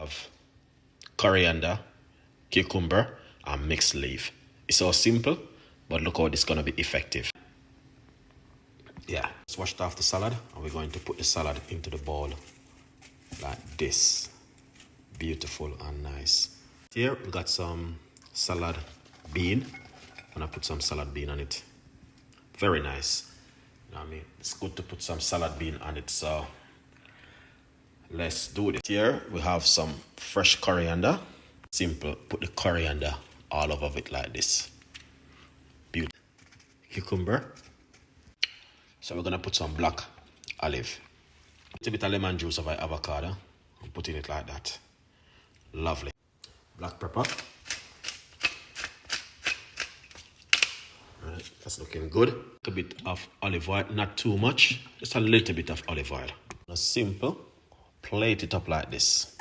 have coriander, cucumber, and mixed leaf. It's so simple, but look how this is going to be effective. Yeah, let's wash off the salad, and we're going to put the salad into the bowl like this. Beautiful and nice. Here we got some salad bean. I'm gonna put some salad bean on it. Very nice. You know what I mean? It's good to put some salad bean on it, so let's do it. Here we have some fresh coriander. Simple, put the coriander all over it like this. Beautiful. Cucumber. So we're gonna put some black olive. A bit of lemon juice of avocado. I'm putting it like that. Lovely. Black pepper. Alright, that's looking good. A bit of olive oil, not too much, just a little bit of olive oil. Now simple, plate it up like this.